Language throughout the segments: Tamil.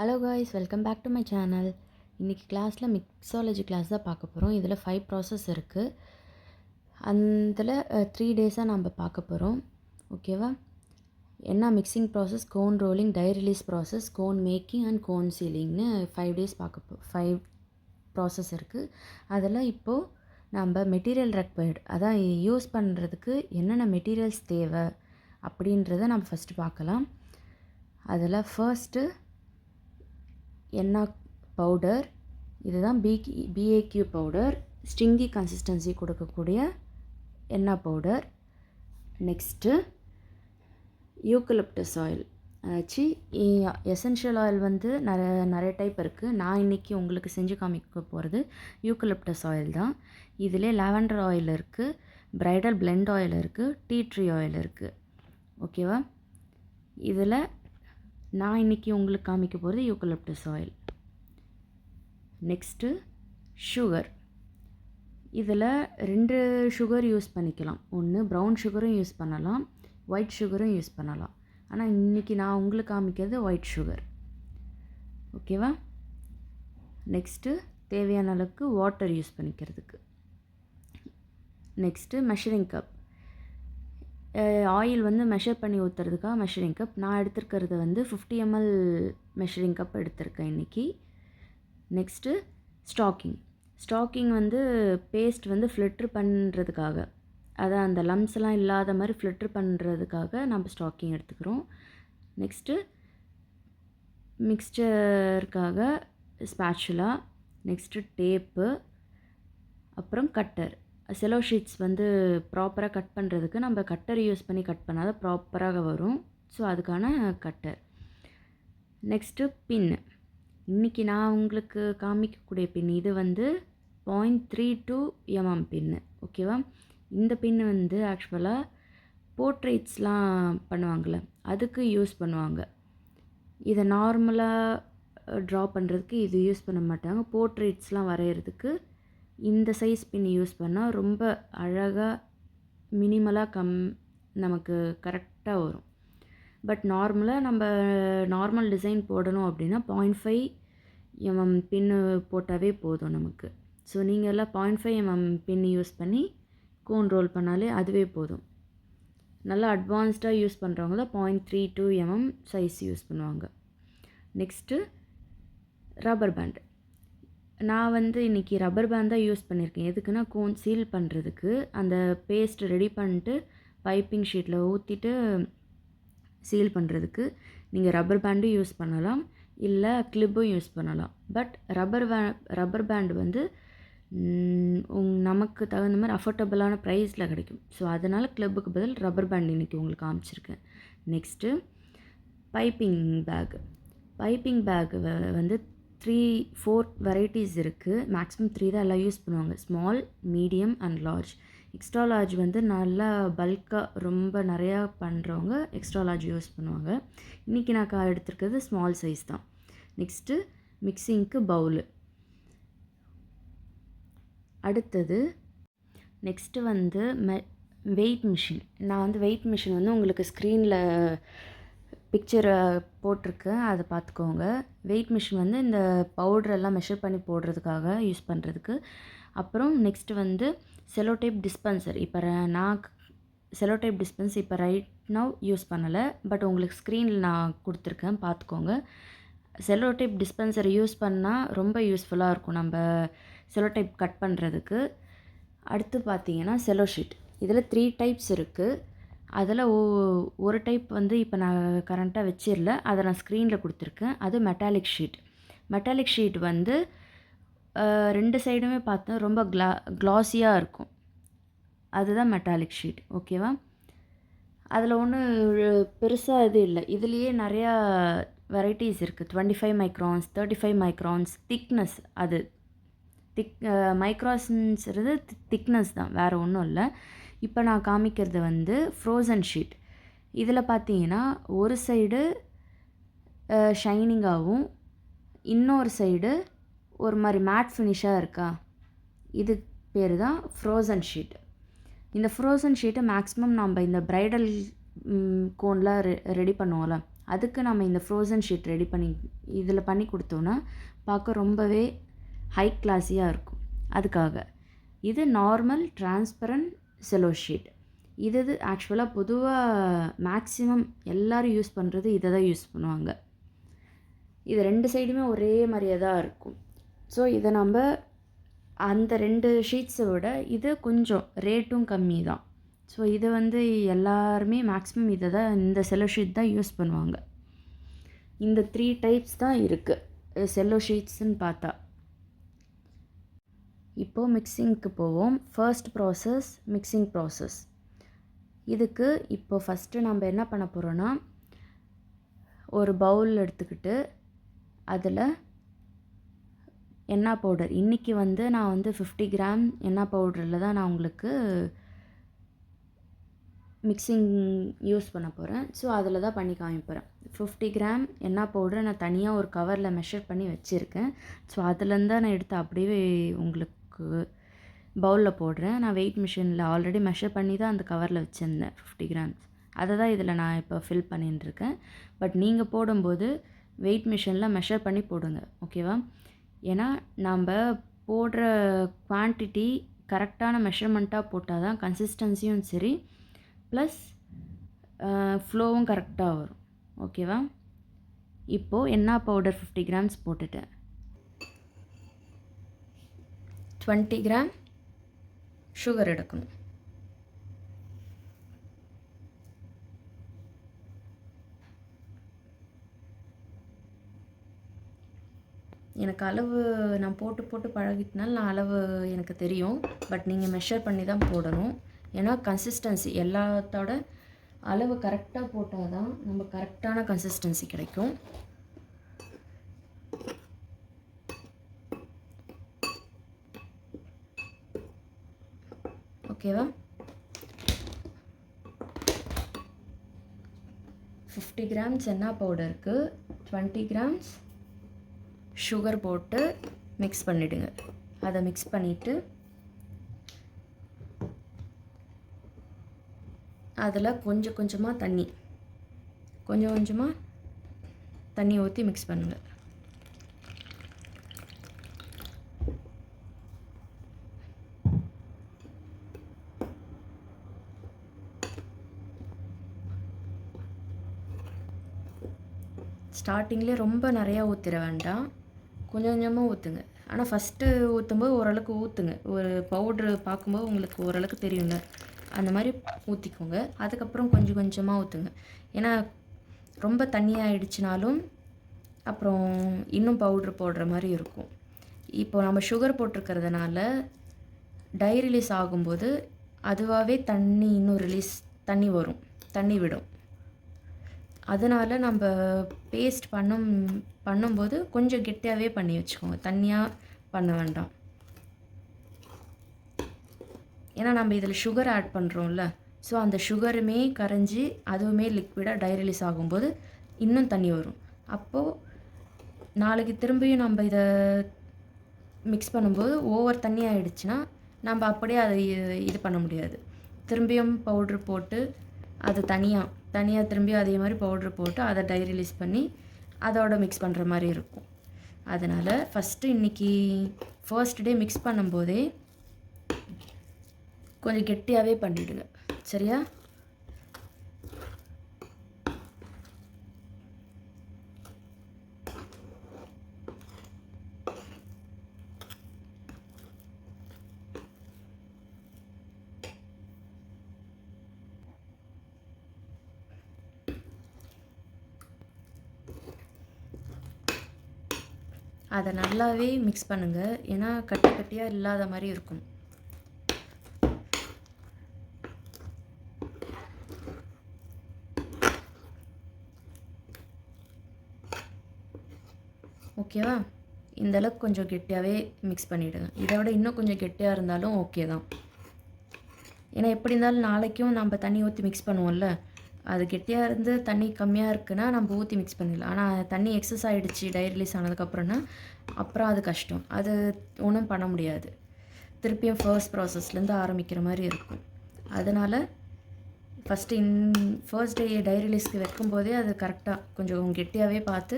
Hello guys, welcome back to my channel. இன்றைக்கி கிளாஸில் மிக்ஸாலஜி கிளாஸ் தான் பார்க்க போகிறோம். இதில் 5 ப்ராசஸ் இருக்குது. அதில் 3 டேஸாக நம்ம பார்க்க போகிறோம். ஓகேவா? என்ன mixing process, cone rolling, dye release process, cone making and cone சீலிங்னு 5 டேஸ் 5 ப்ராசஸ் இருக்குது. அதில் இப்போது நம்ம மெட்டீரியல் ரெக்வயர்டு, அதான் யூஸ் பண்ணுறதுக்கு என்னென்ன மெட்டீரியல்ஸ் தேவை அப்படின்றத நம்ம ஃபஸ்ட்டு பார்க்கலாம். அதில் ஃபர்ஸ்ட்டு எண்ணெய் பவுடர், இதுதான் பிஏக்யூ பவுடர், ஸ்ட்ரிங்கி கன்சிஸ்டன்சி கொடுக்கக்கூடிய எண்ணெய் பவுடர். நெக்ஸ்ட்டு யூக்கலிப்டஸ் ஆயில், அதாச்சு எசென்ஷியல் ஆயில் வந்து நிறைய டைப் இருக்குது. நான் இன்றைக்கி உங்களுக்கு செஞ்சு காமிக்க போகிறது யூக்கலிப்டஸ் ஆயில் தான். இதிலே லாவெண்டர் ஆயில் இருக்குது, பிரைடல் பிளெண்ட் ஆயில் இருக்குது, டீ ட்ரீ ஆயில் இருக்குது. ஓகேவா? இதில் நான் இன்றைக்கி உங்களுக்கு காமிக்க போகிறது யூக்கலிப்டஸ் ஆயில். Next sugar. இதில் 2 சுகர் யூஸ் பண்ணிக்கலாம். ஒன்று ப்ரௌன் சுகரும் யூஸ் பண்ணலாம், ஒயிட் சுகரும் யூஸ் பண்ணலாம். ஆனால் இன்றைக்கி நான் உங்களுக்கு காமிக்கிறது ஒயிட் சுகர். ஓகேவா? நெக்ஸ்ட்டு தேவையான அளவுக்கு வாட்டர் யூஸ் பண்ணிக்கிறதுக்கு. Next measuring cup. ஆயில் வந்து மெஷர் பண்ணி ஊற்றுறதுக்காக மெஷரிங் கப். நான் எடுத்துருக்கிறது வந்து 50 ml மெஷரிங் கப் எடுத்திருக்கேன் இன்றைக்கி. நெக்ஸ்ட்டு ஸ்டாக்கிங் வந்து பேஸ்ட் வந்து ஃபில்ட்ரு பண்ணுறதுக்காக, அதான் அந்த லம்ஸ்லாம் இல்லாத மாதிரி ஃபில்ட்ரு பண்ணுறதுக்காக நம்ம ஸ்டாக்கிங் எடுத்துக்கிறோம். நெக்ஸ்ட்டு மிக்ஸ்சருக்காக ஸ்பேச்சுலா, நெக்ஸ்ட்டு டேப்பு, அப்புறம் கட்டர். செலோ ஷீட்ஸ் வந்து ப்ராப்பராக கட் பண்ணுறதுக்கு நம்ம கட்டர் யூஸ் பண்ணி கட் பண்ணால் தான் ப்ராப்பராக வரும். ஸோ அதுக்கான கட்டர். நெக்ஸ்ட்டு பின்னு. இன்றைக்கி நான் உங்களுக்கு காமிக்கக்கூடிய பின் இது வந்து 0.32 mm பின்னு. ஓகேவா? இந்த பின்னு வந்து ஆக்சுவலாக போர்ட்ரேட்ஸ்லாம் பண்ணுவாங்கள்ல, அதுக்கு யூஸ் பண்ணுவாங்க. இதை நார்மலாக ட்ரா பண்ணுறதுக்கு இது யூஸ் பண்ண மாட்டாங்க. போர்ட்ரேட்ஸ்லாம் வரைகிறதுக்கு இந்த சைஸ் பின் யூஸ் பண்ணால் ரொம்ப அழகாக மினிமலாக நமக்கு கரெக்டாக வரும். பட் நார்மலாக நம்ம நார்மல் டிசைன் போடணும் அப்படின்னா 0.5 mm பின்னு போட்டாவே போதும் நமக்கு. ஸோ நீங்கள் எல்லாம் 0.5 mm பின் யூஸ் பண்ணி கோன் ரோல் பண்ணாலே அதுவே போதும். நல்லா அட்வான்ஸ்டாக யூஸ் பண்ணுறவங்கள 0.32 mm சைஸ் யூஸ் பண்ணுவாங்க. Next rubber band. நான் வந்து இன்றைக்கி ரப்பர் பேண்ட் தான் யூஸ் பண்ணியிருக்கேன். எதுக்குன்னா கோன் சீல் பண்ணுறதுக்கு. அந்த பேஸ்ட் ரெடி பண்ணிட்டு பைப்பிங் ஷீட்டில் ஊற்றிட்டு சீல் பண்ணுறதுக்கு நீங்கள் ரப்பர் பேண்டும் யூஸ் பண்ணலாம், இல்லை கிளிப்பும் யூஸ் பண்ணலாம். பட் ரப்பர் பேண்ட் வந்து நமக்கு தகுந்த மாதிரி அஃபோர்டபுளான ப்ரைஸில் கிடைக்கும். ஸோ அதனால் கிளிப்புக்கு பதில் ரப்பர் பேண்ட் இன்றைக்கி உங்களுக்கு காமிச்சிருக்கேன். நெக்ஸ்ட்டு பைப்பிங் பேக் வந்து 3-4 வெரைட்டிஸ் இருக்குது. மேக்ஸிமம் 3 தான் எல்லாம் யூஸ் பண்ணுவாங்க. Small, medium and large. Extra large வந்து நல்லா பல்காக ரொம்ப நிறையா பண்ணுறவங்க எக்ஸ்ட்ரா லார்ஜ் யூஸ் பண்ணுவாங்க. இன்றைக்கி நான் எடுத்துருக்கிறது ஸ்மால் சைஸ் தான். நெக்ஸ்ட்டு மிக்சிங்க்கு பவுலு. அடுத்தது நெக்ஸ்ட்டு வந்து வெயிட் மிஷின். நான் வந்து வெயிட் மிஷின் வந்து உங்களுக்கு ஸ்க்ரீனில் பிக்சரை போட்டிருக்கேன், அதை பார்த்துக்கோங்க. வெயிட் மிஷின் வந்து இந்த பவுட்ரெல்லாம் மெஷர் பண்ணி போடுறதுக்காக யூஸ் பண்ணுறதுக்கு. அப்புறம் நெக்ஸ்ட்டு வந்து செலோடேப் டிஸ்பென்சர். இப்போ நான் செலோடேப் டிஸ்பென்சர் இப்போ ரைட் நவ் யூஸ் பண்ணலை, பட் உங்களுக்கு ஸ்க்ரீனில் நான் கொடுத்துருக்கேன், பார்த்துக்கோங்க. செலோடேப் டிஸ்பென்சர் யூஸ் பண்ணால் ரொம்ப யூஸ்ஃபுல்லாக இருக்கும் நம்ம செலோடேப் கட் பண்ணுறதுக்கு. அடுத்து பார்த்தீங்கன்னா செலோ ஷீட். இதில் 3 டைப்ஸ் இருக்குது. அதில் ஒரு டைப் வந்து இப்போ நான் கரண்ட்டாக வச்சிடல, அதை நான் ஸ்க்ரீனில் கொடுத்துருக்கேன். அது மெட்டாலிக் ஷீட் வந்து 2 சைடுமே பார்த்தா ரொம்ப க்ளாஸியாக இருக்கும். அதுதான் மெட்டாலிக் ஷீட். ஓகேவா? அதில் ஒன்றும் பெருசாக இது இல்லை. இதுலேயே நிறையா வெரைட்டிஸ் இருக்குது. 25 மைக்ரான்ஸ், 35 மைக்ரான்ஸ் திக்னஸ். அது மைக்ரான்ஸ்ன்றது திக்னஸ் தான், வேறு ஒன்றும் இல்லை. இப்போ நான் காமிக்கிறது வந்து ஃப்ரோசன் ஷீட். இதில் பார்த்தீங்கன்னா ஒரு சைடு ஷைனிங்காகவும் இன்னொரு சைடு ஒரு மாதிரி மேட் ஃபினிஷாக இருக்கா, இது பேர் தான் ஃப்ரோசன் ஷீட். இந்த ஃப்ரோசன் ஷீட்டை மேக்ஸிமம் நம்ம இந்த ப்ரைடல் கோனில் ரெடி பண்ணுவோம்ல, அதுக்கு நம்ம இந்த ஃப்ரோசன் ஷீட் ரெடி பண்ணி இதில் பண்ணி கொடுத்தோன்னா பார்க்க ரொம்பவே ஹை கிளாஸியாக இருக்கும். அதுக்காக இது நார்மல் டிரான்ஸ்பரண்ட் செல்லோ ஷீட். இது ஆக்சுவலாக பொதுவாக மேக்ஸிமம் எல்லோரும் யூஸ் பண்ணுறது இதை தான் யூஸ் பண்ணுவாங்க. இது 2 சைடுமே ஒரே மாதிரியே தான் இருக்கும். ஸோ இதை நம்ம அந்த 2 ஷீட்ஸை விட இது கொஞ்சம் ரேட்டும் கம்மி தான். ஸோ இதை எல்லாருமே மேக்ஸிமம் இதை தான் இந்த செல்லோ ஷீட் தான் யூஸ் பண்ணுவாங்க. இந்த 3 டைப்ஸ் தான் இருக்குது செல்லோ ஷீட்ஸ்ன்னு பார்த்தா. இப்போது மிக்சிங்க்கு போவோம். First process mixing process. இதுக்கு இப்போ ஃபஸ்ட்டு நம்ம என்ன பண்ண போகிறோன்னா, ஒரு பவுல் எடுத்துக்கிட்டு அதில் எண்ணெய் பவுடர், இன்றைக்கி நான் 50 கிராம் எண்ணெய் பவுடரில் தான் நான் உங்களுக்கு மிக்சிங் யூஸ் பண்ண போகிறேன். ஸோ அதில் தான் பண்ணி காமிப்போகிறேன். 50 கிராம் எண்ணெய் பவுடரை நான் தனியாக ஒரு கவரில் மெஷர் பண்ணி வச்சுருக்கேன். ஸோ அதுலேருந்து தான் நான் எடுத்து அப்படியே உங்களுக்கு பவுலில் போடுறேன். நான் வெயிட் மிஷினில் ஆல்ரெடி மெஷர் பண்ணி தான் அந்த கவரில் வச்சுருந்தேன் 50 கிராம்ஸ். அதை தான் இதில் நான் இப்போ ஃபில் பண்ணிட்டுருக்கேன். பட் நீங்கள் போடும்போது வெயிட் மிஷினில் மெஷர் பண்ணி போடுங்க, ஓகேவா? ஏன்னா நம்ம போடுற குவான்டிட்டி கரெக்டான மெஷர்மெண்ட்டாக போட்டால் தான் கன்சிஸ்டன்சியும் சரி ப்ளஸ் ஃப்ளோவும் கரெக்டாக வரும், ஓகேவா? இப்போது எண்ணெய் பவுடர் 50 கிராம்ஸ் போட்டுட்டேன். 20 கிராம் சுகர் எடுக்கணும். எனக்கு அளவு நான் போட்டு பழகிட்டனால நான் அளவு எனக்கு தெரியும். பட் நீங்கள் மெஷர் பண்ணி தான் போடணும். ஏன்னா கன்சிஸ்டன்சி எல்லாத்தோட அளவு கரெக்டாக போட்டால் தான் நம்ம கரெக்டான கன்சிஸ்டன்சி கிடைக்கும். ஓகேவா? 50 கிராம்ஸ் எண்ணெய் பவுடருக்கு 20 கிராம்ஸ் சுகர் போட்டு மிக்ஸ் பண்ணிவிடுங்க. அதை மிக்ஸ் பண்ணிவிட்டு அதில் கொஞ்சம் கொஞ்சமாக தண்ணி ஊற்றி மிக்ஸ் பண்ணுங்கள். ஸ்டார்டிங்லேயே ரொம்ப நிறையா ஊற்றிட வேண்டாம், கொஞ்சம் கொஞ்சமாக ஊற்றுங்க. ஆனால் ஃபஸ்ட்டு ஊற்றும்போது ஓரளவுக்கு ஊற்றுங்க. ஒரு பவுட்ரு பார்க்கும்போது உங்களுக்கு ஓரளவுக்கு தெரியுங்க, அந்த மாதிரி ஊற்றிக்கோங்க. அதுக்கப்புறம் கொஞ்சம் கொஞ்சமாக ஊற்றுங்க. ஏன்னா ரொம்ப தண்ணியாகிடுச்சினாலும் அப்புறம் இன்னும் பவுட்ரு போடுற மாதிரி இருக்கும். இப்போ நம்ம சுகர் போட்டிருக்கிறதுனால டை ரிலீஸ் ஆகும்போது அதுவாகவே தண்ணி விடும். அதனால் நம்ம பேஸ்ட் பண்ணும்போது கொஞ்சம் கெட்டியாகவே பண்ணி வச்சுக்கோங்க, தண்ணியாக பண்ண வேண்டாம். ஏன்னா நம்ம இதில் சுகர் ஆட் பண்ணுறோம்ல, ஸோ அந்த சுகருமே கரைஞ்சி அதுவுமே லிக்விடாக டை ரிலீஸ் ஆகும்போது இன்னும் தண்ணி வரும். அப்போது நாளைக்கு திரும்பியும் நம்ம இதை மிக்ஸ் பண்ணும்போது ஓவர் தண்ணி ஆகிடுச்சுன்னா நம்ம அப்படியே அதை இது பண்ண முடியாது. திரும்பியும் பவுட்ரு போட்டு அது தனியாக திரும்பியும் அதே மாதிரி பவுட்ரு போட்டு அதை டை ரிலீஸ் பண்ணி அதோட மிக்ஸ் பண்ணுற மாதிரி இருக்கும். அதனால் ஃபஸ்ட்டு இன்றைக்கி ஃபர்ஸ்ட் டே மிக்ஸ் பண்ணும்போதே கொஞ்சம் கெட்டியாகவே பண்ணிவிடுங்க, சரியா? அதை நல்லாவே மிக்ஸ் பண்ணுங்கள், ஏன்னா கட்டியாக இல்லாத மாதிரி இருக்கும். ஓகேவா? இந்தளவுக்கு கொஞ்சம் கெட்டியாகவே மிக்ஸ் பண்ணிவிடுங்க. இதை விட இன்னும் கொஞ்சம் கெட்டியாக இருந்தாலும் ஓகே தான். ஏன்னா எப்படி இருந்தாலும் நாளைக்கும் நம்ம தண்ணி ஊற்றி மிக்ஸ் பண்ணுவோம்ல, அது கெட்டியாக இருந்து தண்ணி கம்மியாக இருக்குன்னா நம்ம ஊற்றி மிக்ஸ் பண்ணிடலாம். ஆனால் தண்ணி எக்ஸஸ் ஆகிடுச்சு டை ரிலீஸ் ஆனதுக்கப்புறம்னா அப்புறம் அது கஷ்டம், அது ஒன்றும் பண்ண முடியாது. திருப்பியும் ஃபர்ஸ்ட் ப்ராசஸ்லேருந்து ஆரம்பிக்கிற மாதிரி இருக்கும். அதனால் ஃபஸ்ட்டு ஃபர்ஸ்ட் டே டை ரிலீஸ்க்கு வைக்கும்போதே அது கரெக்டாக கொஞ்சம் கெட்டியாகவே பார்த்து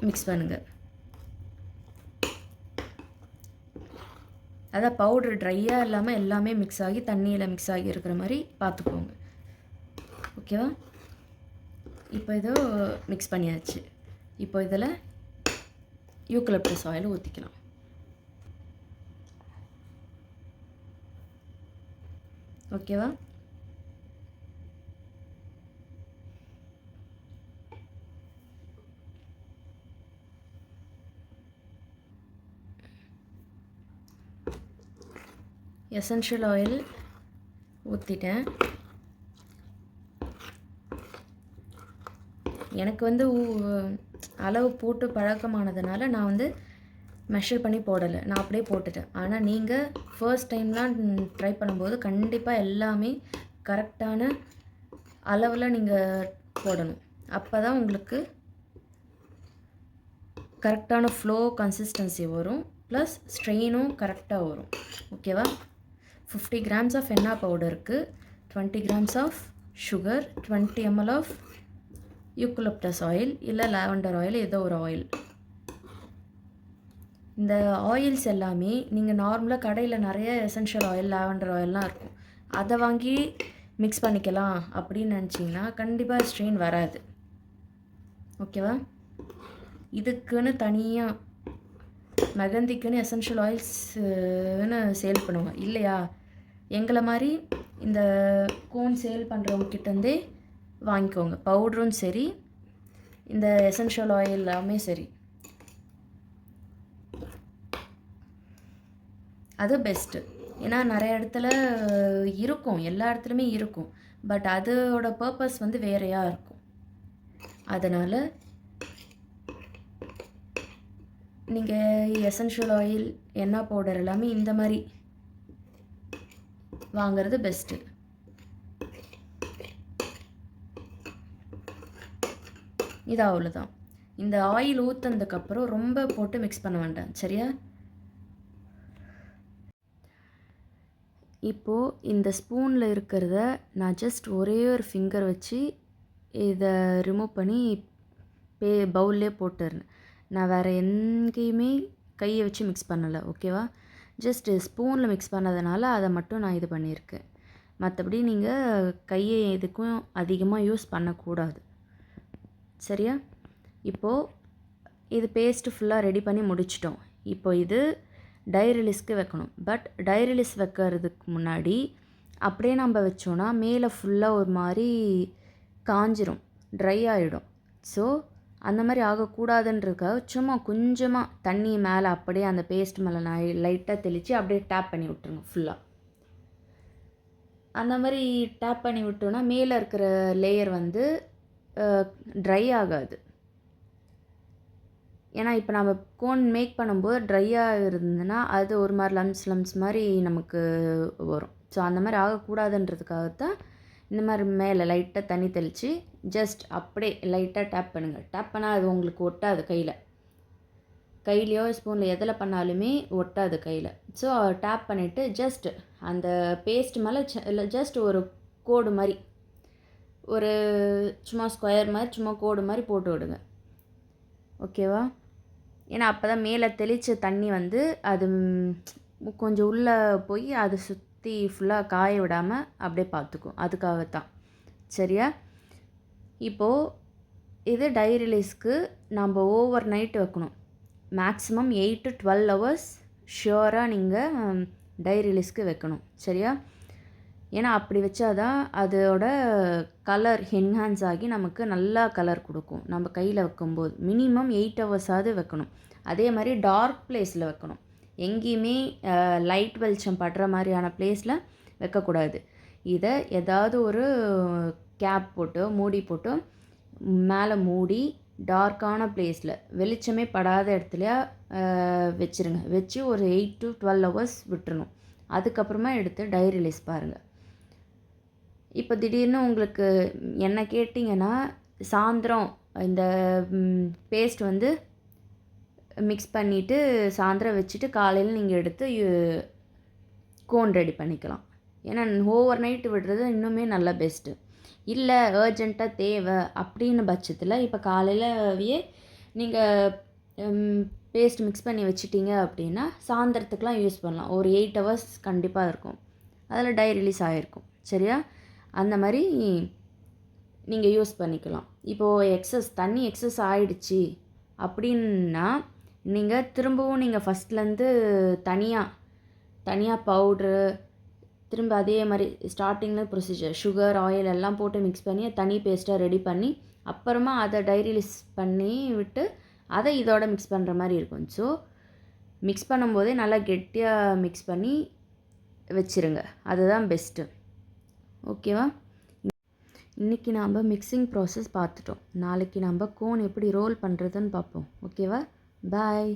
மிக்ஸ் பண்ணுங்கள். அதான் பவுட்ரு ட்ரையாக இல்லாமல் எல்லாமே மிக்ஸ் ஆகி தண்ணியில் மிக்ஸ் ஆகி இருக்கிற மாதிரி பார்த்துக்கோங்க. ஓகேவா? இப்போ இதோ மிக்ஸ் பண்ணியாச்சு. இப்போ இதில் யூக்கலிப்டஸ் ஆயில் ஊற்றிக்கலாம். ஓகேவா? எசென்ஷியல் ஆயில் ஊற்றிட்டேன். எனக்கு வந்து அளவு போட்டு பழக்கமானதுனால நான் வந்து மெஷர் பண்ணி போடலை, நான் அப்படியே போட்டுட்டேன். ஆனால் நீங்கள் ஃபர்ஸ்ட் டைம்லாம் ட்ரை பண்ணும்போது கண்டிப்பாக எல்லாமே கரெக்டான அளவில் நீங்கள் போடணும். அப்போ தான் உங்களுக்கு கரெக்டான ஃப்ளோ கன்சிஸ்டன்சி வரும், ப்ளஸ் ஸ்ட்ரெயினும் கரெக்டாக வரும். ஓகேவா? 50 grams ஆஃப் எண்ணா பவுடருக்கு 20 grams of sugar, 20 ml of eucalyptus oil இல்லை லாவெண்டர் ஆயில், ஏதோ ஒரு ஆயில். இந்த ஆயில்ஸ் எல்லாமே நீங்கள் நார்மலாக கடையில் நிறைய எசென்ஷியல் ஆயில், லாவெண்டர் ஆயில்லாம் இருக்கும், அதை வாங்கி மிக்ஸ் பண்ணிக்கலாம் அப்படின்னு நினச்சிங்கன்னா கண்டிப்பாக ஸ்ட்ரெயின் வராது. ஓகேவா? இதுக்குன்னு தனியாக மெகந்திக்குன்னு எசென்ஷியல் ஆயில்ஸ்ன்னு சேல் பண்ணுவாங்க இல்லையா? எங்களை மாதிரி இந்த கோன் சேல் பண்ணுறவங்க கிட்டேருந்தே வாங்கிக்கோங்க. பவுடரும் சரி, இந்த எசென்ஷியல் ஆயில் எல்லாமே சரி, அது பெஸ்ட்டு. ஏன்னா நிறைய இடத்துல இருக்கும், எல்லா இடத்துலையுமே இருக்கும், பட் அதோட பர்பஸ் வந்து வேறையாக இருக்கும். அதனால் நீங்கள் எசென்ஷியல் ஆயில், எண்ணெய் பவுடர் எல்லாமே இந்த மாதிரி வாங்கிறது பெஸ்ட்டு. இது அவ்வளோதான். இந்த ஆயில் ஊற்றுனதுக்கப்புறம் ரொம்ப போட்டு மிக்ஸ் பண்ண வேண்டாம், சரியா? இப்போது இந்த ஸ்பூனில் இருக்கிறத நான் ஜஸ்ட் ஒரே ஒரு ஃபிங்கர் வச்சு இதை ரிமூவ் பண்ணி பவுல்லே போட்டுருந்தேன். நான் வேறு எங்கேயுமே கையை வச்சு மிக்ஸ் பண்ணலை. ஓகேவா? ஜஸ்ட்டு ஸ்பூனில் மிக்ஸ் பண்ணதுனால அதை மட்டும் நான் இது பண்ணியிருக்கேன். மற்றபடி நீங்கள் கையை எதுக்கும் அதிகமாக யூஸ் பண்ணக்கூடாது, சரியா? இப்போது இது பேஸ்ட்டு ஃபுல்லாக ரெடி பண்ணி முடிச்சிட்டோம். இப்போ இது டை ரிலீஸ்க்கு வைக்கணும். பட் டை ரிலீஸ் வைக்கிறதுக்கு முன்னாடி அப்படியே நம்ம வச்சோன்னா மேலே ஃபுல்லாக ஒரு மாதிரி காஞ்சிரும், ட்ரை ஆகிடும். ஸோ அந்த மாதிரி ஆகக்கூடாதுன்றதுக்காக சும்மா கொஞ்சமாக தண்ணி மேலே அப்படியே அந்த பேஸ்ட் மேலே நான் லைட்டாக தெளித்து அப்படியே டேப் பண்ணி விட்டுருங்க ஃபுல்லாக. அந்த மாதிரி டேப் பண்ணி விட்டோன்னா மேலே இருக்கிற லேயர் வந்து ட்ரை ஆகாது. ஏன்னா இப்போ நம்ம கோன் மேக் பண்ணும்போது ட்ரையாக இருந்ததுன்னா அது ஒரு மாதிரி லம்ஸ் மாதிரி நமக்கு வரும். ஸோ அந்த மாதிரி ஆகக்கூடாதுன்றதுக்காகத்தான் இந்த மாதிரி மேலே லைட்டாக தண்ணி தெளித்து ஜஸ்ட் அப்படியே லைட்டாக டேப் பண்ணுங்கள். டேப் பண்ணால் அது உங்களுக்கு ஒட்டாது, கையிலையோ ஸ்பூனில் எதில் பண்ணாலுமே ஒட்டாது கையில். ஸோ டேப் பண்ணிவிட்டு ஜஸ்ட் அந்த பேஸ்ட் மேலே ஜஸ்ட் ஒரு கோடு மாதிரி, ஒரு சும்மா ஸ்கொயர் மாதிரி சும்மா கோடு மாதிரி போட்டு விடுங்க. ஓகேவா? ஏன்னா அப்போ தான் மேலே தெளித்த தண்ணி வந்து அது கொஞ்சம் உள்ளே போய் அது சுற்றி ஃபுல்லாக காய விடாமல் அப்படியே பார்த்துக்கும், அதுக்காகத்தான், சரியா? இப்போது இது டை ரிலீஸ்க்கு நம்ம ஓவர் நைட் வைக்கணும். மேக்ஸிமம் 8 to 12 hours ஷியோராக நீங்கள் டை ரிலீஸ்க்கு வைக்கணும், சரியா? ஏன்னா அப்படி வச்சாதான் அதோட கலர் என்ஹான்ஸ் ஆகி நமக்கு நல்லா கலர் கொடுக்கும். நம்ம கையில் வைக்கும்போது மினிமம் 8 hours வைக்கணும். அதே மாதிரி டார்க் பிளேஸில் வைக்கணும். எங்கேயுமே லைட் வெளிச்சம் படுற மாதிரியான பிளேஸில் வைக்கக்கூடாது. இதை ஏதாவது ஒரு கேப் போட்டு மூடி போட்டு மேலே மூடி டார்க்கான பிளேஸில் வெளிச்சமே படாத இடத்துல வச்சுருங்க. வச்சு ஒரு 8 to 12 hours விட்டுறணும். அதுக்கப்புறமா எடுத்து டை ரிலீஸ் பாருங்கள். இப்போ திடீர்னு உங்களுக்கு என்ன கேட்டிங்கன்னா, சாயந்தரம் இந்த பேஸ்ட் வந்து மிக்ஸ் பண்ணிவிட்டு சாயந்தரம் வச்சுட்டு காலையில் நீங்கள் எடுத்து கோன் ரெடி பண்ணிக்கலாம். ஏன்னா ஓவர் நைட்டு விடுறது இன்னுமே நல்ல பெஸ்ட்டு. இல்லை அர்ஜெண்ட்டாக தேவை அப்படின்னு பட்சத்தில் இப்போ காலையிலவே நீங்கள் பேஸ்ட் மிக்ஸ் பண்ணி வச்சிட்டிங்க அப்படின்னா சாயந்தரத்துக்குலாம் யூஸ் பண்ணலாம். ஒரு 8 ஹவர்ஸ் கண்டிப்பாக இருக்கும், அதில் டை ரிலீஸ் ஆகிருக்கும். சரியா? அந்த மாதிரி நீங்கள் யூஸ் பண்ணிக்கலாம். இப்போது தண்ணி எக்ஸஸ் ஆகிடுச்சி அப்படின்னா நீங்கள் திரும்பவும் நீங்கள் ஃபஸ்ட்லேருந்து தனியாக பவுட்ரு, திரும்ப அதே மாதிரி ஸ்டார்டிங்கில் ப்ரொசீஜர் சுகர், ஆயில் எல்லாம் போட்டு மிக்ஸ் பண்ணி தனி பேஸ்ட்டாக ரெடி பண்ணி அப்புறமா அதை டை ரிலீஸ் பண்ணி விட்டு அதை இதோட மிக்ஸ் பண்ணுற மாதிரி இருக்கும். ஸோ மிக்ஸ் பண்ணும்போதே நல்லா கெட்டியாக மிக்ஸ் பண்ணி வச்சுருங்க, அதுதான் பெஸ்ட்டு. ஓகேவா? இன்றைக்கி நாம் மிக்சிங் ப்ராசஸ் பார்த்துட்டோம். நாளைக்கு நம்ம கோன் எப்படி ரோல் பண்ணுறதுன்னு பார்ப்போம். ஓகேவா? பாய்.